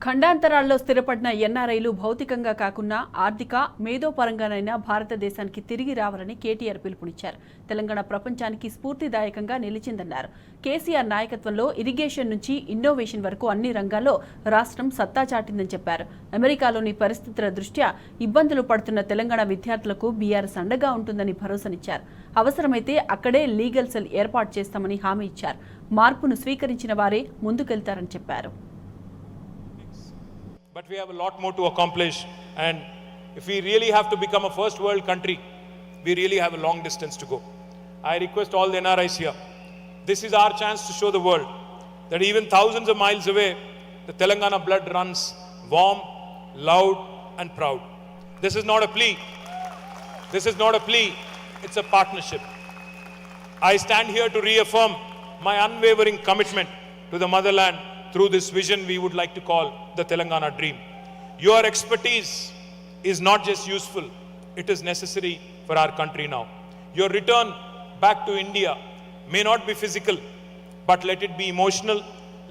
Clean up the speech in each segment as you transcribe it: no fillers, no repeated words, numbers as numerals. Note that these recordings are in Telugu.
ఖండాంతరాల్లో స్థిరపడిన ఎన్ఆర్ఐలు భౌతికంగా కాకుండా ఆర్థిక మేధోపరంగానైనా భారతదేశానికి తిరిగి రావాలని కేటీఆర్ పిలుపునిచ్చారు. తెలంగాణ ప్రపంచానికి స్ఫూర్తిదాయకంగా నిలిచిందన్నారు. కేసీఆర్ నాయకత్వంలో ఇరిగేషన్ నుంచి ఇన్నోవేషన్ వరకు అన్ని రంగాల్లో రాష్ట్రం సత్తా చాటిందని చెప్పారు. అమెరికాలోని పరిస్థితుల దృష్ట్యా ఇబ్బందులు పడుతున్న తెలంగాణ విద్యార్థులకు బీఆర్ఎస్ అండగా ఉంటుందని భరోసానిచ్చారు. అవసరమైతే అక్కడే లీగల్ సెల్ ఏర్పాటు చేస్తామని హామీ ఇచ్చారు. మార్పును స్వీకరించిన వారే ముందుకెళ్తారని చెప్పారు. But we have a lot more to accomplish, and if we really have to become a first world country, we really have a long distance to go. I request all the NRIs here, this is our chance to show the world that even thousands of miles away, the Telangana blood runs warm, loud and proud. This is not a plea. This is not a plea, it's a partnership. I stand here to reaffirm my unwavering commitment to the motherland through this vision we would like to call the Telangana dream. Your expertise is not just useful, it is necessary for our country now. Your return back to India may not be physical, but let it be emotional,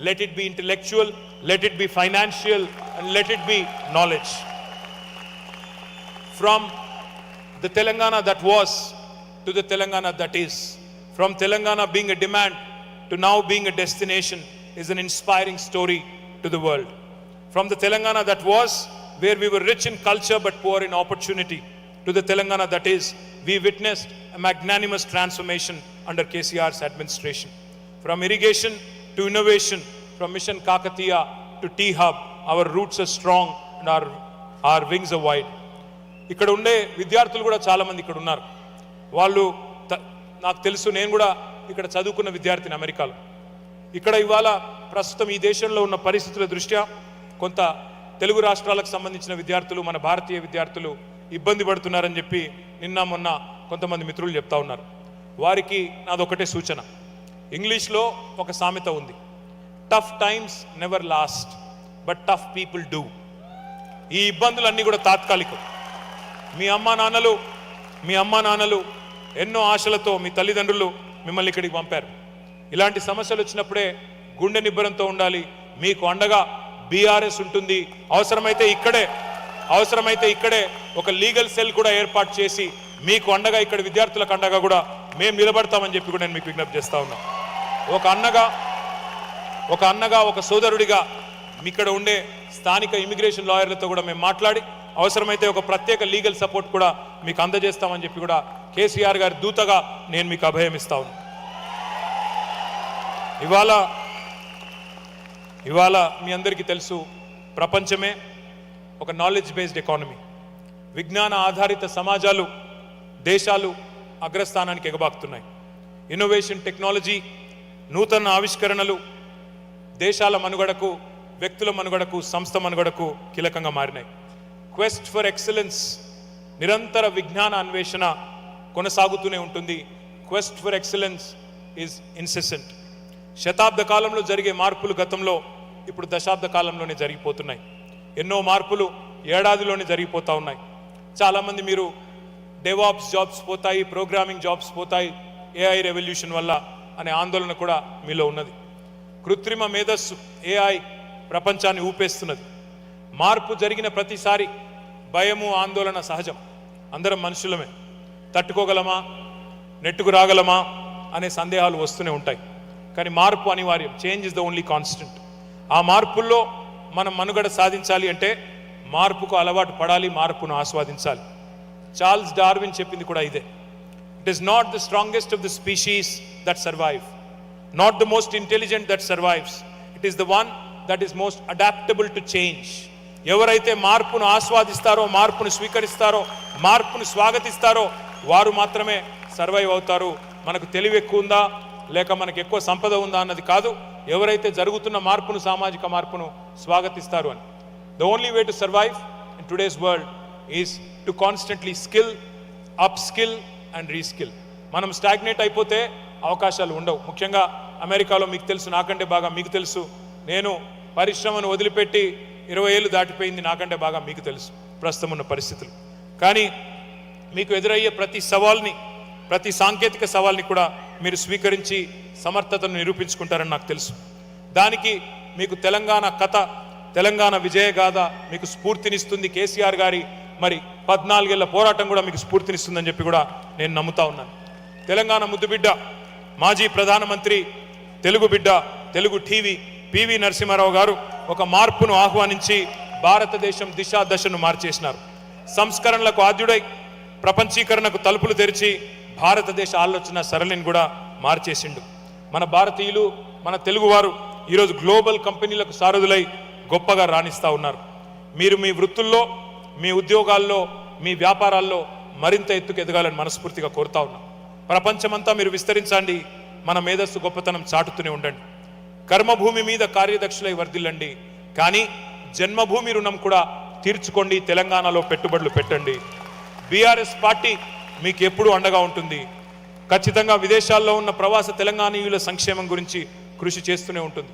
let it be intellectual, let it be financial, and let it be knowledge. From the Telangana that was to the Telangana that is, from Telangana being a demand to now being a destination, is an inspiring story to the world. From the Telangana that was, where we were rich in culture but poor in opportunity, to the Telangana that is, we witnessed a magnanimous transformation under KCR's administration. From irrigation to innovation, from Mission Kakatiya to T-Hub, our roots are strong and our wings are wide. ఇక్కడ ఉండే విద్యార్థులు కూడా చాలా మంది ఇక్కడ ఉన్నారు. వాళ్ళు నాకు తెలుసు, నేను కూడా ఇక్కడ చదువుకున్న విద్యార్థిని అమెరికాలో. ఇక్కడ ఇవాళ ప్రస్తుతం ఈ దేశంలో ఉన్న పరిస్థితుల దృష్ట్యా కొంత తెలుగు రాష్ట్రాలకు సంబంధించిన విద్యార్థులు, మన భారతీయ విద్యార్థులు ఇబ్బంది పడుతున్నారని చెప్పి నిన్న మొన్న కొంతమంది మిత్రులు చెప్తా ఉన్నారు. వారికి నాదొకటే సూచన. ఇంగ్లీష్లో ఒక సామెత ఉంది, tough times never lost but tough people do. ఈ ఇబ్బందులన్నీ కూడా తాత్కాలికం. మీ అమ్మా నాన్నలు ఎన్నో ఆశలతో మీ తల్లిదండ్రులు మిమ్మల్ని ఇక్కడికి పంపారు. ఇలాంటి సమస్యలు వచ్చినప్పుడే గుండె నిబ్బరంతో ఉండాలి. మీకు అండగా బీఆర్ఎస్ ఉంటుంది. అవసరమైతే ఇక్కడే ఒక లీగల్ సెల్ కూడా ఏర్పాటు చేసి మీకు అండగా, ఇక్కడ విద్యార్థులకు అండగా కూడా మేము నిలబడతామని చెప్పి కూడా నేను మీకు విజ్ఞప్తి చేస్తా ఉన్నా. ఒక అన్నగా ఒక సోదరుడిగా ఇక్కడ ఉండే స్థానిక ఇమిగ్రేషన్ లాయర్లతో కూడా మేము మాట్లాడి అవసరమైతే ఒక ప్రత్యేక లీగల్ సపోర్ట్ కూడా మీకు అందజేస్తామని చెప్పి కూడా కేసీఆర్ గారి దూతగా నేను మీకు అభయం ఇస్తా ఉన్నా. ఇవాళ మీ అందరికీ తెలుసు, ప్రపంచమే ఒక నాలెడ్జ్ బేస్డ్ ఎకానమీ. విజ్ఞాన ఆధారిత సమాజాలు, దేశాలు అగ్రస్థానానికి ఎగబాకుతున్నాయి. ఇన్నోవేషన్, టెక్నాలజీ, నూతన ఆవిష్కరణలు దేశాల మనుగడకు, వ్యక్తుల మనుగడకు, సంస్థ మనుగడకు కీలకంగా మారినాయి. క్వెస్ట్ ఫర్ ఎక్సలెన్స్, నిరంతర విజ్ఞాన అన్వేషణ కొనసాగుతూనే ఉంటుంది. Quest for excellence is incessant. శతాబ్ద కాలంలో జరిగే మార్పులు గతంలో ఇప్పుడు దశాబ్ద కాలంలోనే జరిగిపోతున్నాయి. ఎన్నో మార్పులు ఏడాదిలోనే జరిగిపోతూ ఉన్నాయి. చాలామంది మీరు డెవాప్స్ జాబ్స్ పోతాయి, ప్రోగ్రామింగ్ జాబ్స్ పోతాయి ఏఐ రెవల్యూషన్ వల్ల అనే ఆందోళన కూడా మీలో ఉన్నది. కృత్రిమ మేధస్సు ఏఐ ప్రపంచాన్ని ఊపేస్తున్నది. మార్పు జరిగిన ప్రతిసారి భయము, ఆందోళన సహజం. అందరం మనుషులమే. తట్టుకోగలమా, నెట్టుకు రాగలమా అనే సందేహాలు వస్తూనే ఉంటాయి. కానీ మార్పు అనివార్యం. Change is the only constant. ఆ మార్పుల్లో మనం మనుగడ సాధించాలి అంటే మార్పుకు అలవాటు పడాలి, మార్పును ఆస్వాదించాలి. చార్ల్స్ డార్విన్ చెప్పింది కూడా ఇదే. It is not the strongest of the species that survive, not the most intelligent that survives, it is the one that is most adaptable to change. ఎవరైతే మార్పును ఆస్వాదిస్తారో, మార్పును స్వీకరిస్తారో, మార్పును స్వాగతిస్తారో వారు మాత్రమే సర్వైవ్ అవుతారు. మనకు తెలివి ఎక్కువ ఉందా లేక మనకు ఎక్కువ సంపద ఉందా అన్నది కాదు, ఎవరైతే జరుగుతున్న మార్పును, సామాజిక మార్పును స్వాగతిస్తారు అని. The only way to survive in today's world is to constantly skill, up skill and reskill. మనం స్టాగ్నేట్ అయిపోతే అవకాశాలు ఉండవు. ముఖ్యంగా అమెరికాలో మీకు తెలుసు, నాకంటే బాగా మీకు తెలుసు, నేను పరిశ్రమను వదిలిపెట్టి 20 ఏళ్ళు దాటిపోయింది, నాకంటే బాగా మీకు తెలుసు ప్రస్తుతం ఉన్న పరిస్థితులు. కానీ మీకు ఎదురయ్యే ప్రతి సవాల్ని, ప్రతి సాంకేతిక సవాల్ని కూడా మీరు స్వీకరించి సమర్థతను నిరూపించుకుంటారని నాకు తెలుసు. దానికి మీకు తెలంగాణ కథ తెలంగాణ విజయగాథ మీకు స్ఫూర్తినిస్తుంది. కేసీఆర్ గారి మరి 14 ఏళ్ల పోరాటం కూడా మీకు స్ఫూర్తినిస్తుందని చెప్పి కూడా నేను నమ్ముతా ఉన్నాను. తెలంగాణ ముద్దుబిడ్డ, మాజీ ప్రధానమంత్రి, తెలుగు బిడ్డ, తెలుగు టీవీ పివి నరసింహారావు గారు ఒక మార్పును ఆహ్వానించి భారతదేశం దిశా దశను మార్చేసినారు. సంస్కరణలకు ఆద్యుడై ప్రపంచీకరణకు తలుపులు తెరిచి భారతదేశ ఆలోచన సరళిని కూడా మార్చేసిండు. మన భారతీయులు, మన తెలుగువారు ఈరోజు గ్లోబల్ కంపెనీలకు సారథులై గొప్పగా రాణిస్తూ ఉన్నారు. మీరు మీ వృత్తుల్లో, మీ ఉద్యోగాల్లో, మీ వ్యాపారాల్లో మరింత ఎత్తుకు ఎదగాలని మనస్ఫూర్తిగా కోరుతా ఉన్నాం. ప్రపంచమంతా మీరు విస్తరించండి, మన మేధస్సు గొప్పతనం చాటుతూనే ఉండండి. కర్మభూమి మీద కార్యదక్షులై వర్ధిల్లండి, కానీ జన్మభూమి రుణం కూడా తీర్చుకోండి. తెలంగాణలో పెట్టుబడులు పెట్టండి. బీఆర్ఎస్ పార్టీ మీకు ఎప్పుడూ అండగా ఉంటుంది. ఖచ్చితంగా విదేశాల్లో ఉన్న ప్రవాస తెలంగాణీయుల సంక్షేమం గురించి కృషి చేస్తూనే ఉంటుంది.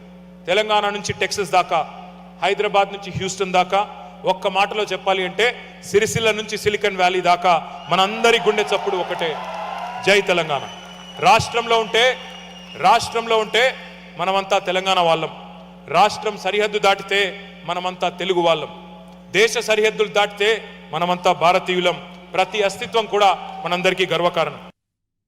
తెలంగాణ నుంచి టెక్సస్ దాకా, హైదరాబాద్ నుంచి హ్యూస్టన్ దాకా, ఒక్క మాటలో చెప్పాలి అంటే సిరిసిల్ల నుంచి సిలికాన్ వ్యాలీ దాకా మనందరి గుండె చప్పుడు ఒకటే, జై తెలంగాణ. రాష్ట్రంలో ఉంటే మనమంతా తెలంగాణ వాళ్ళం. రాష్ట్రం సరిహద్దు దాటితే మనమంతా తెలుగు వాళ్ళం. దేశ సరిహద్దులు దాటితే మనమంతా భారతీయులం. ప్రతి అస్తిత్వం కూడా మనందరికీ గర్వకారణం.